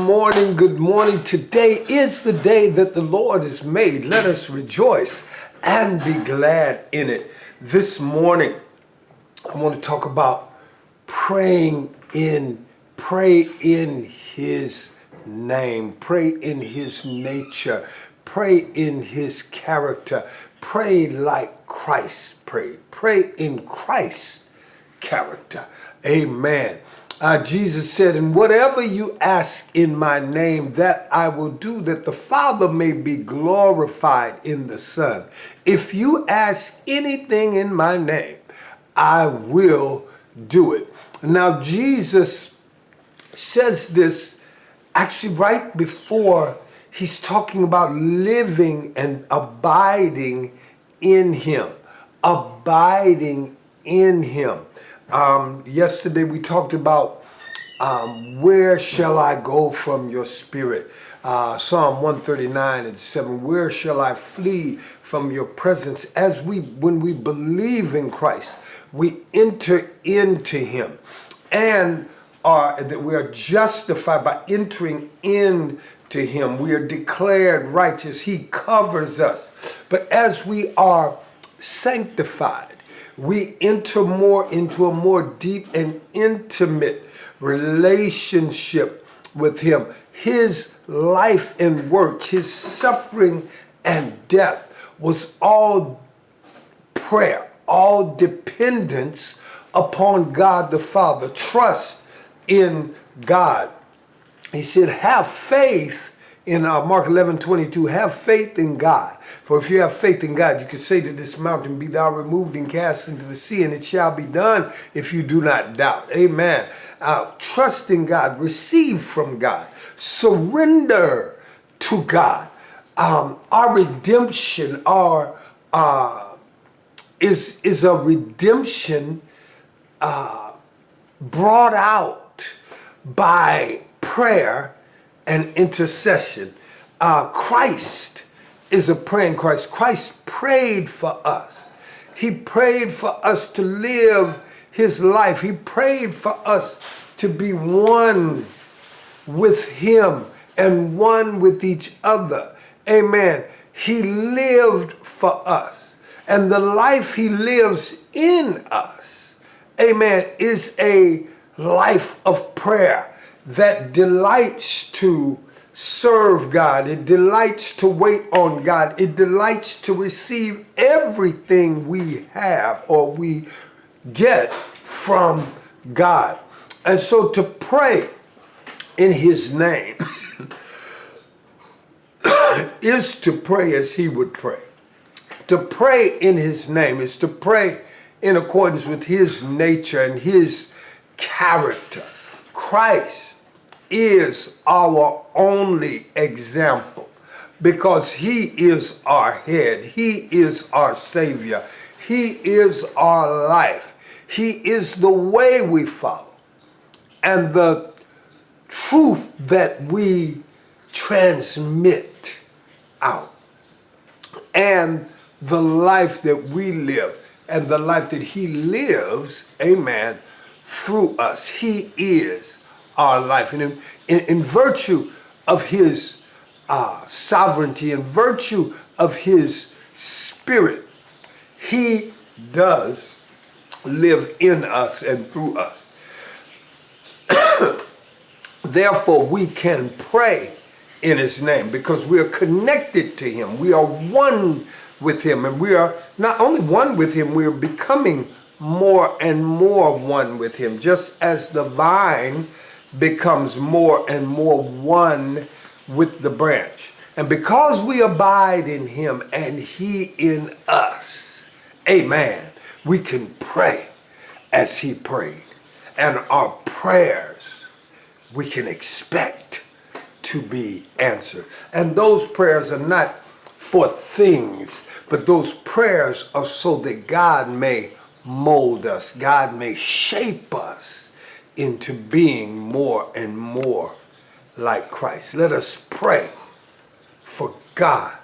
morning, good morning. Today is the day that the Lord has made. Let us rejoice and be glad in it. This morning, I want to talk about pray in his name, pray in his nature, pray in his character, pray like Christ prayed, pray in Christ's character. Amen. Jesus said, and whatever you ask in my name, that I will do, that the Father may be glorified in the Son. If you ask anything in my name, I will do it. Now, Jesus says this actually right before he's talking about living and abiding in him. Abiding in him. Yesterday we talked about where shall I go from your spirit? Psalm 139:7. Where shall I flee from your presence? When we believe in Christ, we enter into him, and that we are justified by entering into him. We are declared righteous. He covers us. But as we are sanctified, we enter more into a more deep and intimate relationship with him. His life and work, his suffering and death was all prayer, all dependence upon God the Father. Trust in God. He said, have faith in Mark 11:22, have faith in God. For if you have faith in God, you can say to this mountain, be thou removed and cast into the sea, and it shall be done if you do not doubt. Amen. Trust in God, receive from God, surrender to God. Our redemption is a redemption brought out by prayer and intercession. Christ is a praying Christ. Christ prayed for us. He prayed for us to live his life. He prayed for us to be one with him and one with each other. Amen. He lived for us. And the life he lives in us, amen, is a life of prayer that delights to serve God. It delights to wait on God. It delights to receive everything we have or we get from God. And so to pray in his name is to pray as he would pray. To pray in his name is to pray in accordance with his nature and his character. Christ is our only example because he is our head. He is our Savior. He is our life. He is the way we follow and the truth that we transmit out, and the life that we live and the life that he lives, amen, through us. He is our life. And in virtue of his sovereignty, in virtue of his spirit, he does live in us and through us. Therefore, we can pray in his name because we are connected to him. We are one with him. And we are not only one with him, we are becoming more and more one with him, just as the vine becomes more and more one with the branch. And because we abide in him and he in us, amen, we can pray as he prayed. And our prayers we can expect to be answered. And those prayers are not for things, but those prayers are so that God may mold us, God may shape us into being more and more like Christ. Let us pray for God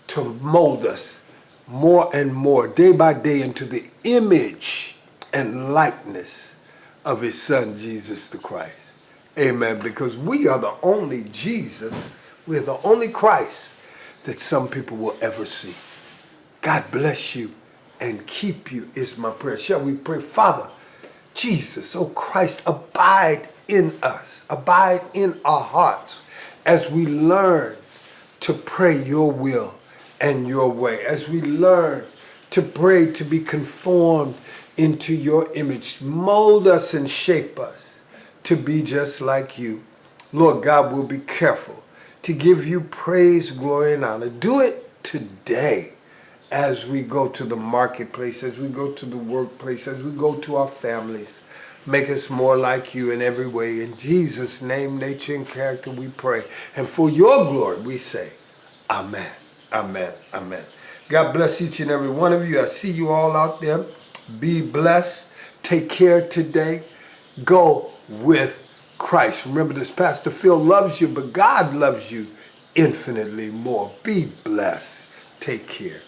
to mold us more and more, day by day, into the image and likeness of his Son, Jesus the Christ. Amen. Because we are the only Jesus, we're the only Christ that some people will ever see. God bless you and keep you is my prayer. Shall we pray? Father, Jesus, oh Christ, abide in us, abide in our hearts as we learn to pray your will and your way, as we learn to pray to be conformed into your image. Mold us and shape us to be just like you. Lord God, we'll be careful to give you praise, glory, and honor. Do it today as we go to the marketplace, as we go to the workplace, as we go to our families. Make us more like you in every way. In Jesus' name, nature, and character we pray. And for your glory we say, amen, amen, amen. God bless each and every one of you. I see you all out there. Be blessed. Take care today. Go with Christ. Remember this, Pastor Phil loves you, but God loves you infinitely more. Be blessed. Take care.